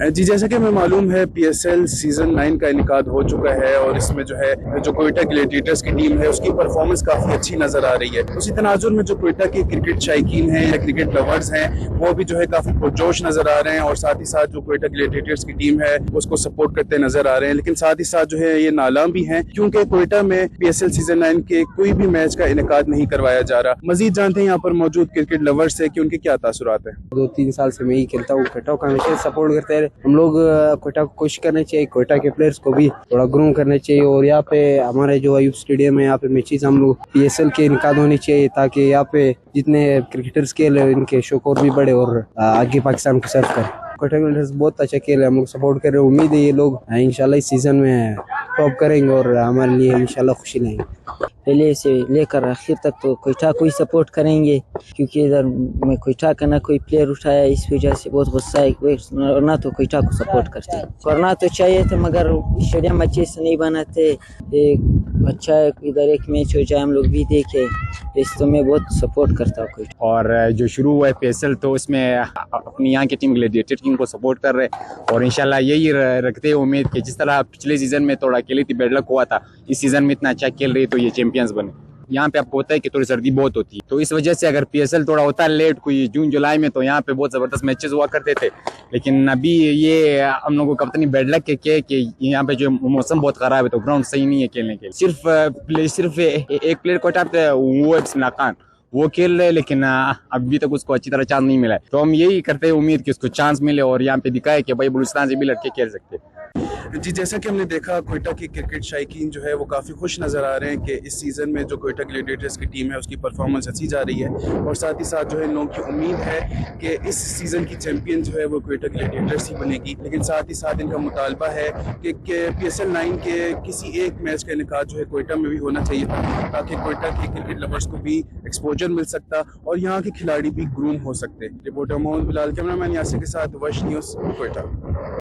जी, जैसा कि हमें मालूम है PSL सीजन 9 का इनेकाद हो चुका है और इसमें जो है जो क्वेटा ग्लैडिएटर्स की टीम है उसकी परफॉर्मेंस काफ़ी अच्छी नज़र आ रही है। उसी तनाजुर में जो क्वेटा के क्रिकेट शायकीन हैं या क्रिकेट लवर्स हैं वो भी जो है काफ़ी पुरजोश नज़र आ रहे हैं और साथ ही साथ जो क्वेटा ग्लैडिएटर्स की टीम है उसको सपोर्ट करते नज़र आ रहे हैं। लेकिन साथ ही साथ जो है ये नालाम भी हैं क्योंकि क्वेटा में PSL सीजन 9 के कोई भी मैच का इनेकाद नहीं करवाया जा रहा। मजीद जानते हैं यहाँ पर मौजूद क्रिकेट लवर्स से कि उनके क्या तासुरात हैं। 2-3 साल से मैं ही खेलता हूँ, क्वेटा को हमेशा सपोर्ट करते हैं हम लोग। क्वेटा को कोशिश करनी चाहिए, क्वेटा के प्लेयर्स को भी थोड़ा ग्रूम करना चाहिए और यहाँ पे हमारे जो अयूब स्टेडियम है यहाँ पे मैचेस हम लोग PSL के इनकाद होनी चाहिए ताकि यहाँ पे जितने क्रिकेटर्स खेल रहे हैं इनके शौक और भी बढ़े और आगे पाकिस्तान को सर्व करें। क्वेटा प्लेयर्स बहुत अच्छा खेल है, हम लोग सपोर्ट कर रहे हैं। उम्मीद है ये लोग इंशाल्लाह इस सीजन में टॉप करेंगे और हमारे लिए इंशाल्लाह खुशी लाएंगे। पहले से लेकर आखिर तक तो क्वेटा को ही सपोर्ट करेंगे क्योंकि इधर में क्वेटा का ना कोई प्लेयर उठाया, इस वजह से बहुत गुस्सा है। वरना तो क्वेटा को सपोर्ट करते हैं, करना तो चाहिए था मगर स्टेडियम अच्छे से नहीं बनाते। एक अच्छा है इधर एक मैच हो जाए हम लोग भी देखे, इस तो मैं बहुत सपोर्ट करता हूँ क्वेटा। और जो शुरू हुआ है PSL तो उसमें अपनी यहाँ की टीम ग्लैडिएटर टीम को सपोर्ट कर रहे हैं और इंशाल्लाह यही रखते हैं उम्मीद कि जिस तरह पिछले सीजन में थोड़ा अकेली थी बैड लक हुआ था, इस सीजन में इतना अच्छा खेल रही तो ये चैंपियंस बने। यहाँ पे आपको होता है कि थोड़ी सर्दी बहुत होती है तो इस वजह से अगर PSL थोड़ा होता है लेट कोई जून जुलाई में तो यहाँ पे बहुत ज़बरदस्त मैचेस हुआ करते थे। लेकिन अभी ये हम लोगों को अपनी बैड लक के कि यहाँ पे जो मौसम बहुत ख़राब है तो ग्राउंड सही नहीं है खेलने के लिए। सिर्फ एक प्लेयर को हटाते वो इस्माइल खान वो खेल रहे लेकिन अभी तक उसको अच्छी तरह चांस नहीं मिला है। तो हम यही करते हैं उम्मीद कि उसको चांस मिले और यहाँ पे दिखाए कि भाई बलूचिस्तान से भी लड़के खेल सकते हैं। जी, जैसा कि हमने देखा क्वेटा की क्रिकेट शायकीन जो है वो काफ़ी खुश नज़र आ रहे हैं कि इस सीज़न में जो क्वेटा ग्लैडिएटर्स की टीम है उसकी परफॉर्मेंस अच्छी जा रही है और साथ ही साथ जो है इन लोगों की उम्मीद है कि इस सीज़न की चैंपियन जो है वो क्वेटा ग्लैडिएटर्स ही बनेगी। लेकिन साथ ही साथ इनका मुतालबा है कि PSL 9 के किसी एक मैच का इनेकाद जो है क्वेटा में भी होना चाहिए था ताकि क्वेटा के क्रिकेट लवर्स को भी एक्सपोजर मिल सकता और यहाँ के खिलाड़ी भी ग्रूम हो सकते। रिपोर्टर मोहम्मद बिलाल, कैमरामैन यासिर के साथ वश न्यूज़, क्वेटा।